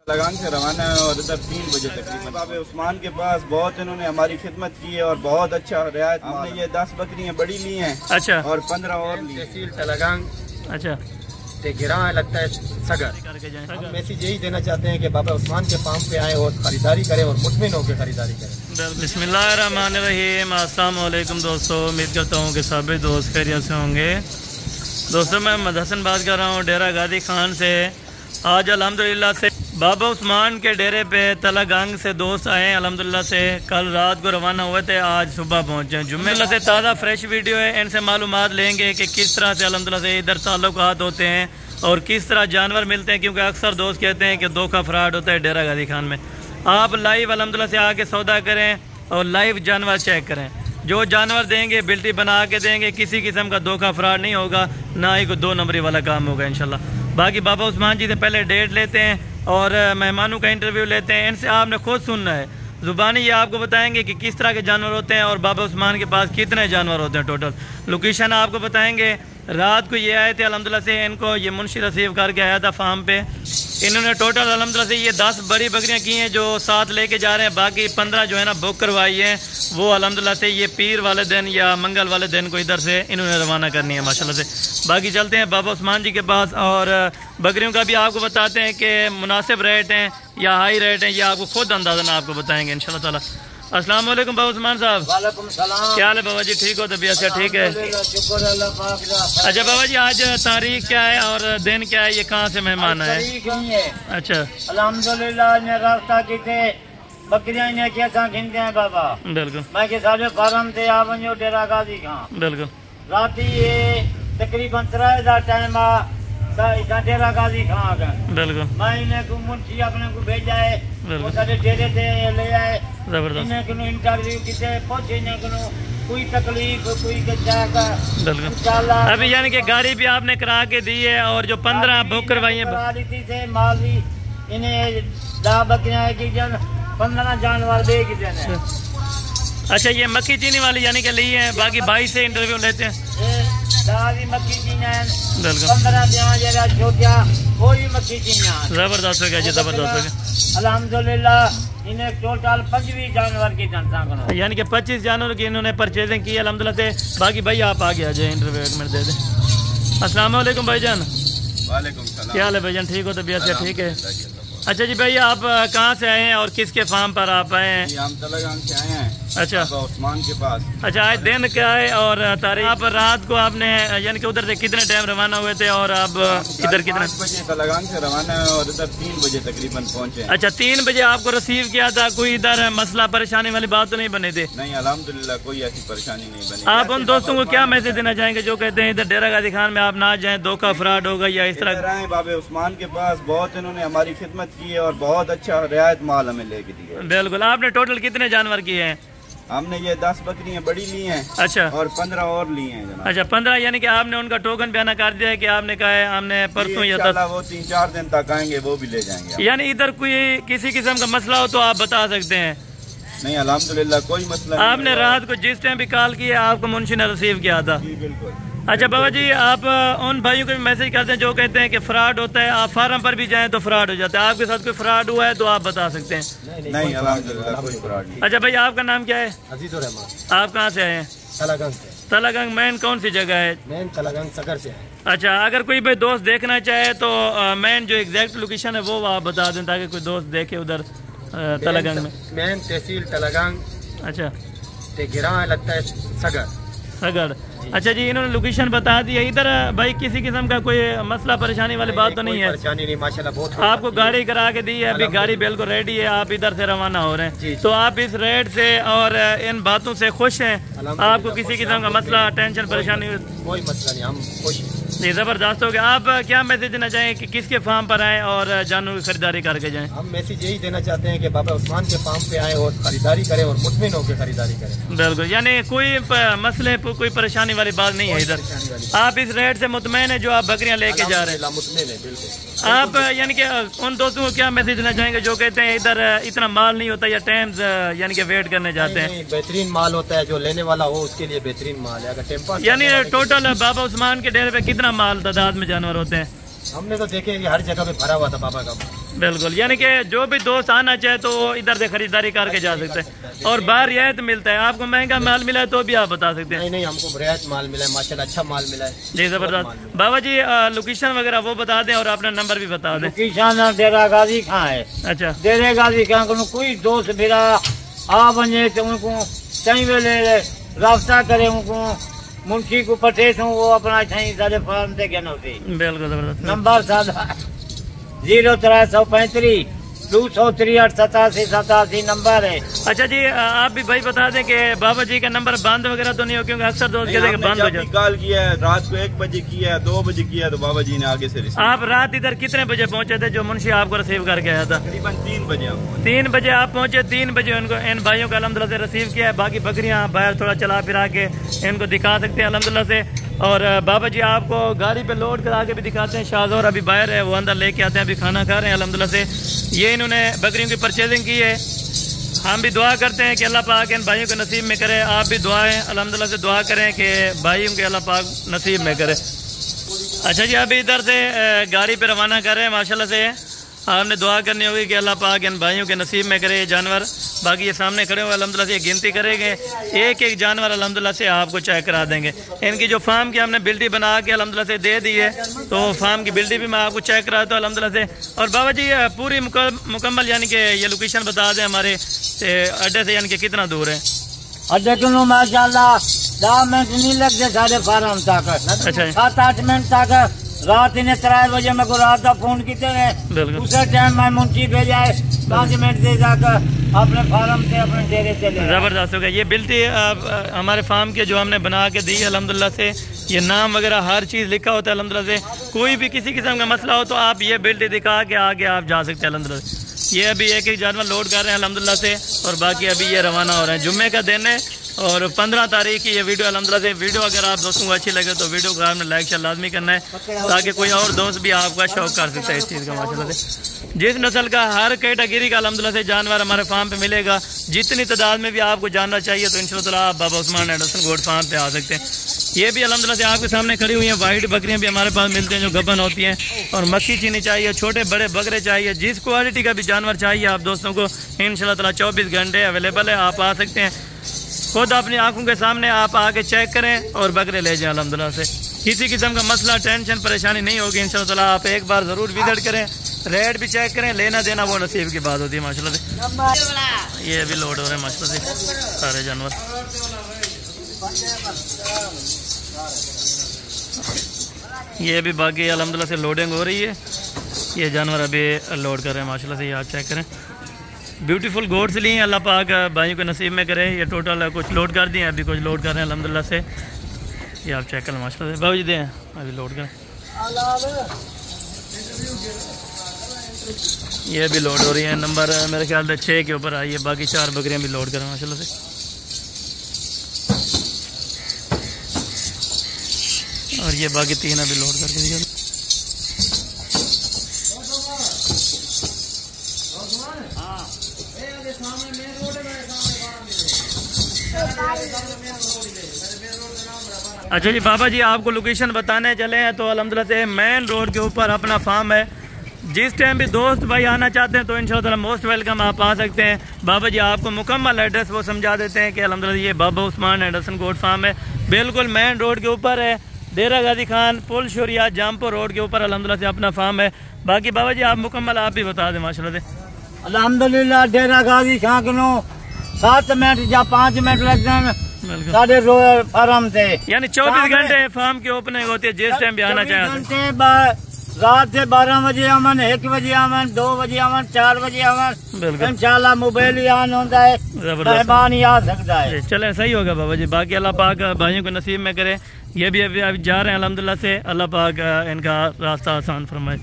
लगान से रवाना है और इधर 3 बजे तकरीबन बाबा उस्मान के पास बहुत इन्होंने हमारी खिदमत की है और बहुत अच्छा रियायत। हमने ये 10 बकरियां बड़ी ली हैं। अच्छा। और 15 और ली। तहसील तलगांग। अच्छा। गिरा लगता है सगर। हम मैसेज यही देना चाहते हैं कि बाबा उस्मान के फार्म पे आए और खरीदारी करें और मुतमिन होकर खरीदारी करें। बिस्मिल्लाहिर्रहमानिर्रहीम। अस्सलाम वालेकुम दोस्तों, उम्मीद करता हूँ कि सभी दोस्त खैरियत से होंगे। दोस्तों मैं मोहम्मद हसन बात कर रहा हूँ डेरा गादी खान से। आज अल्हम्दुलिल्लाह से बाबा उस्मान के डेरे पे तलगांग से दोस्त आए अल्हम्दुलिल्लाह से। कल रात को रवाना हुए थे, आज सुबह पहुँचे। जुम्मे से ताज़ा फ्रेश वीडियो है, इनसे मालूमात लेंगे कि किस तरह से अल्हम्दुलिल्लाह से इधर ताल्लुकात होते हैं और किस तरह जानवर मिलते हैं, क्योंकि अक्सर दोस्त कहते हैं कि धोखा फ्रॉड होता है डेरा गादी खान में। आप लाइव अल्हम्दुलिल्लाह से आके सौदा करें और लाइव जानवर चेक करें। जो जानवर देंगे बिल्टी बना के देंगे, किसी किस्म का धोखा फ्रॉड नहीं होगा, ना ही कोई 2 नंबरी वाला काम होगा इंशाल्लाह। बाकी बाबा उस्मान जी से पहले डेट लेते हैं और मेहमानों का इंटरव्यू लेते हैं। इनसे आपने खुद सुनना है, ज़ुबानी ये आपको बताएंगे कि किस तरह के जानवर होते हैं और बाबा उस्मान के पास कितने जानवर होते हैं टोटल। लोकेशन आपको बताएंगे। रात को ये आए थे अल्हम्दुलिल्लाह से, इनको ये मुंशी रिसीव करके आया था फार्म पे। इन्होंने टोटल अल्हम्दुलिल्लाह से ये 10 बड़ी बकरियां की हैं जो साथ लेके जा रहे हैं। बाकी 15 जो है ना बुक करवाई है, वो अल्हम्दुलिल्लाह से ये पीर वाले दिन या मंगल वाले दिन को इधर से इन्होंने रवाना करनी है माशाल्लाह से। बाकी चलते हैं बाबा उस्मान जी के पास और बकरियों का भी आपको बताते हैं कि मुनासिब रेट हैं या हाई रेट हैं, ये आपको खुद अंदाज़ा आपको बताएंगे इंशाल्लाह ताला। अस्सलाम वालेकुम बाबा उस्मान साहब। वालेकुम सलाम। क्या हाल है बाबा जी, ठीक हो? तबीयत से ठीक है? अच्छा बाबा जी, आज तारीख क्या है और दिन क्या है? ये कहाँ से मेहमान है? अच्छा अल्हम्दुलिल्लाह ने रास्ता की थे बकरियां ने कैसा खिंदे हैं बाबा। बिल्कुल। मैं के सारे फार्म थे आ वञो डेरा गादी खां। बिल्कुल। रात ये तकरीबन 3 दा टाइम आ डेरा गादी खां आ गए। बिल्कुल। मैं इन्हें को मुंशी अपने को भेजा है, वो सारे डेरे से ले आए। जबरदस्त। इन्हें इंटरव्यू किसे पूछे, इन्हें कोई तकलीफ कोई का। बिल्कुल। अभी यानी कि गाड़ी भी आपने करा के दी है और जो 15 बुक करवाई है माल भी इन्हें 10 बकरियां की 15 जानवर दे की देने। अच्छा ये मक्खी चीनी वाली यानी कि ली है। बाकी भाई से इंटरव्यू लेते हैं। मक्खी चीनियां 15 छोटिया कोई मक्खी चीनियां। जबरदस्त हो गया जी, जबरदस्त हो गया अल्हम्दुलिल्लाह। इन्हें टोटल 25 जानवर की जनता यानी कि 25 जानवर की इन्होंने परचेजिंग की अल्हम्दुलिल्लाह से। बाकी भाई आप आगे आ जाए, इंटरव्यू 1 मिनट दे दें। अस्सलाम वालेकुम भाईजान। वालेकुम सलाम। क्या हाल है भाईजान, ठीक हो? तबीयत से ठीक है? अच्छा जी भाई, आप कहाँ से आए हैं और किसके फार्म पर आप आए हैं? हम तलगांग से आए हैं। अच्छा। उस्मान के पास। अच्छा, आज दिन क्या है और तारीख? आप रात को आपने यानी कि उधर से कितने टाइम रवाना हुए थे और अब इधर कितने? 5 बजे तलगांग से रवाना है और इधर 3 बजे तकरीबन पहुँचे। अच्छा, 3 बजे आपको रिसीव किया था। कोई इधर मसला परेशानी वाली बात तो नहीं बनी थी? नहीं अल्हम्दुलिल्लाह कोई ऐसी परेशानी नहीं बनी। आप उन दोस्तों को क्या मैसेज देना चाहेंगे जो कहते हैं इधर डेरा गादी खान में आप ना जाएं, धोखा फ्रॉड होगा या इस तरह? बाबा उस्मान के पास बहुत इन्होंने हमारी खिदमत की है और बहुत अच्छा रियायत माल हमें लेके दी है। बिल्कुल। आपने टोटल कितने जानवर किए हैं? हमने ये 10 बकरियां बड़ी ली हैं। अच्छा। और 15 और ली हैं जनाब। अच्छा 15 यानी कि आपने उनका टोकन बयाना कर दिया है कि आपने कहा है हमने परसों या वो 3-4 दिन तक आएंगे, वो भी ले जाएंगे। यानी इधर कोई किसी किस्म का मसला हो तो आप बता सकते हैं? नहीं अल्हम्दुलिल्लाह कोई मसला नहीं। आपने रात को जिस टाइम भी कॉल किया आपको मुंशी ने रिसीव किया था? जी बिल्कुल। अच्छा बाबा जी, आप उन भाइयों को भी मैसेज करते हैं जो कहते हैं कि फ्रॉड होता है, आप फार्म पर भी जाएं तो फ्रॉड हो जाता है। आपके साथ कोई फ्रॉड हुआ है तो आप बता सकते हैं? नहीं अल्हम्दुलिल्लाह कोई फ्रॉड नहीं। अच्छा भाई, आपका नाम क्या है? अजीजुर रहमान। आप कहाँ से आए हैं? तलगांग से। तलगांग मेन कौन सी जगह है? मेन तलगांग सगर से है। अच्छा, अगर कोई भाई दोस्त देखना चाहे तो मेन जो एग्जैक्ट लोकेशन है वो आप बता दें ताकि कोई दोस्त देखे उधर तलगांग में। मेन तहसील तलगांग। अच्छा। गिरा लगता है सगर। सगर। अच्छा जी, इन्होंने लोकेशन बता दी है। इधर भाई किसी किस्म का कोई मसला परेशानी वाली बात तो नहीं है? परेशानी नहीं माशाल्लाह बहुत। आपको गाड़ी करा के दी है, अभी गाड़ी बिल्कुल रेडी है, आप इधर से रवाना हो रहे हैं तो आप इस रेट से और इन बातों से खुश हैं? आपको किसी किस्म का मसला टेंशन परेशानी? कोई मसला नहीं, हम खुश हैं। जी जबरदस्त हो गया। आप क्या मैसेज देना चाहेंगे कि किसके फार्म पर आए और जानवर की खरीदारी करके जाएं? हम मैसेज यही देना चाहते हैं कि बाबा उस्मान के फार्म पे आए और खरीदारी करें और मुतमिन होकर खरीदारी करें। बिल्कुल, यानी कोई मसले कोई परेशानी वाली बात नहीं है इधर। आप इस रेट से मुतमैन है जो आप बकरियां लेके जा रहे हैं? मुतमिन है बिल्कुल। आप यानी कि उन दोस्तों को क्या मैसेज देना चाहेंगे जो कहते हैं इधर इतना माल नहीं होता या टाइम यानी कि वेट करने जाते हैं? बेहतरीन माल होता है, जो लेने वाला हो उसके लिए बेहतरीन माल है। अगर टेम्पर यानी टोटल बाबा उस्मान के डेरे पे कितना माल तादाद में जानवर होते हैं? हमने तो देखे कि हर जगह पे भरा हुआ था बाबा का। बिल्कुल, यानी कि जो भी दोस्त आना चाहे तो इधर से खरीदारी करके जा सकते हैं। और बाहर रियायत मिलता है, आपको महंगा माल मिला है तो भी आप बता सकते हैं? नहीं, हमको रियायत माल मिला है माशाल्लाह, अच्छा माल मिला है जी, जबरदस्त। बाबा जी लोकेशन वगैरह वो बता दें और अपना नंबर भी बता दें। लोकेशन डेरा गाजी खां है। अच्छा, डेरे गाजी खां को कोई दोस्त मेरा आ वने तो उनको कई वेले रास्ता करे, उनको मुंशी को पटे तो वो अपना छई सारे फार्म से गन होती। बिल्कुल जबरदस्त। नंबर सादा 0335 263 87 नंबर है। अच्छा जी, आप भी भाई बता दें कि बाबा जी का नंबर बंद वगैरह तो नहीं हो, क्योंकि अक्सर दोस्त कहते हैं बंद हो जाए। कॉल किया है रात को 1 बजे किया है, 2 बजे किया है, तो बाबा जी ने आगे से रिसीव। आप रात इधर कितने बजे पहुंचे थे जो मुंशी आपको रिसीव करके आया था? तकरीबन 3 बजे। 3 बजे आप पहुंचे, 3 बजे उनको इन भाइयों को अल्हम्दुलिल्लाह से रिसीव किया है। बाकी बकरियां बाहर थोड़ा चला फिरा के इनको दिखा सकते हैं अल्हम्दुलिल्लाह से। और बाबा जी आपको गाड़ी पे लोड करा के भी दिखाते हैं। शाहजोर अभी बाहर है, वो अंदर लेके आते हैं, अभी खाना खा रहे हैं अल्हम्दुलिल्लाह से। ये इन्होंने बकरियों की परचेजिंग की है। हम भी दुआ करते हैं कि अल्लाह पाक इन भाइयों को नसीब में करे। आप भी दुआएं अल्हम्दुलिल्लाह से दुआ करें कि भाइयों के अल्लाह पाक नसीब में करे। अच्छा जी, अभी इधर से गाड़ी पे रवाना कर रहे हैं माशाल्लाह से। आपने दुआ करनी होगी कि अल्लाह पाक इन भाइयों के नसीब में करे ये जानवर। बाकी ये सामने खड़े हुए अल्हम्दुलिल्लाह से गिनती करेंगे, एक एक जानवर अल्हम्दुलिल्लाह से आपको चेक करा देंगे। इनकी जो फार्म की हमने बिल्डी बना के अल्हम्दुलिल्लाह से दे दी है, तो फार्म की बिल्डी भी मैं आपको चेक कराता हूँ अल्हम्दुलिल्लाह से। और बाबा जी पूरी मुकम्मल यानी कि ये लोकेशन बता दें हमारे अड्डे से, यानी कि कितना दूर है? अड्डे को माशाल्लाह 10 मिनट नहीं लगते सारे फार्म तक। अच्छा, 7-8 मिनट तक। रात इन्हें 3 बजे मेरे को रात का फोन किते उसे टाइम मैं मुंशी भेजा है 5 मिनट से जाकर अपने फार्म से अपने डेरे से ले। ज़बरदस्त हो गया। ये बिल्टी हमारे फार्म के जो हमने बना के दी है अल्हम्दुलिल्लाह से, ये नाम वगैरह हर चीज़ लिखा होता है अल्हम्दुलिल्लाह से। कोई भी किसी किस्म का मसला हो तो आप ये बिल्टी दिखा के आगे आप जा सकते हैं अल्हम्दुलिल्लाह से। ये अभी एक एक जानवर लोड कर रहे हैं अल्हम्दुलिल्लाह से, और बाकी अभी ये रवाना हो रहे हैं। जुम्मे का दिन है और 15 तारीख की ये वीडियो अल्हम्दुलिल्लाह से। वीडियो अगर आप दोस्तों को अच्छी लगे तो वीडियो को आपने लाइक शेयर लाजमी करना है, ताकि कोई और दोस्त भी आपका शौक कर सकता है इस चीज़ का माशाल्लाह से। जिस नस्ल का हर कैटेगरी का अल्हम्दुलिल्लाह से जानवर हमारे फार्म पे मिलेगा। जितनी तादाद में भी आपको जानना चाहिए तो इंशाअल्लाह आप बाबा उस्मान एंडरसन गोट फार्म पे आ सकते हैं। ये भी अल्हम्दुलिल्लाह से आपके सामने खड़ी हुई हैं। वाइट बकरियां भी हमारे पास मिलती हैं जो गबन होती हैं, और मक्खी चीनी चाहिए, छोटे बड़े बकरे चाहिए, जिस क्वालिटी का भी जानवर चाहिए आप दोस्तों को इंशाअल्लाह 24 घंटे अवेलेबल है। आप आ सकते हैं, खुद अपनी आंखों के सामने आप आके चेक करें और बकरे ले जाएं अल्हम्दुलिल्लाह से। किसी किस्म का मसला टेंशन परेशानी नहीं होगी इंशाअल्लाह। आप एक बार ज़रूर विजिट करें, रेट भी चेक करें, लेना देना वो नसीब की बात होती है माशाल्लाह से। ये अभी लोड हो रहे हैं माशाल्लाह से सारे जानवर। ये अभी बाकी अल्हम्दुलिल्लाह से लोडिंग हो रही है। ये जानवर अभी लोड कर रहे हैं माशाल्लाह से, ये आप चेक करें। ब्यूटीफुल गोड्स लिए अल्लाह पाक भाइयों को नसीब में करे। ये टोटल कुछ लोड कर दिए, अभी कुछ लोड कर रहे हैं अल्हम्दुलिल्लाह से। ये आप चेक करें माशाल्लाह से। बाबू जी दें अभी लोड करें। ये भी लोड हो रही है। नंबर मेरे ख्याल से 6 के ऊपर आई है। बाकी 4 बकरियां भी लोड करें माशाल्लाह से। और ये बाकी 3 अभी लोड करके दिया। अच्छा जी, बाबा जी आपको लोकेशन बताने चले हैं तो अल्हम्दुलिल्लाह से मेन रोड के ऊपर अपना फार्म है। जिस टाइम भी दोस्त भाई आना चाहते हैं तो इंशाअल्लाह मोस्ट वेलकम आप आ सकते हैं। बाबा जी आपको मुकम्मल एड्रेस वो समझा देते हैं कि अल्हम्दुलिल्लाह ये बाबा उस्मान एंडरसन गोट फार्म है, बिल्कुल मेन रोड के ऊपर है। डेरा गाजी खान पुल शोरिया जामपुर रोड के ऊपर अल्हम्दुलिल्लाह से अपना फार्म है। बाकी बाबा जी आप मुकम्मल आप भी बता दें माशाल्लाह से। अल्हम्दुलिल्लाह डेरा गाजी खान को 7 मिनट या 5 मिनट लगते हैं साढ़े फार्म से। यानी 24 घंटे फार्म की ओपनिंग होती है, जिस टाइम भी आना चाहे। रात से 12 बजे आवन, 1 बजे आवन, 2 बजे आवन, 4 बजे आवन, इंशाल्लाह मोबाइल ही ऑन होता है, मेहमान ही आ सकता है। चले सही होगा बाबा जी। बाकी अल्लाह पाक भाइयों को नसीब में करे। ये भी अभी जा रहे हैं अल्हम्दुलिल्लाह से। अल्लाह पाक इनका रास्ता आसान फरमाए।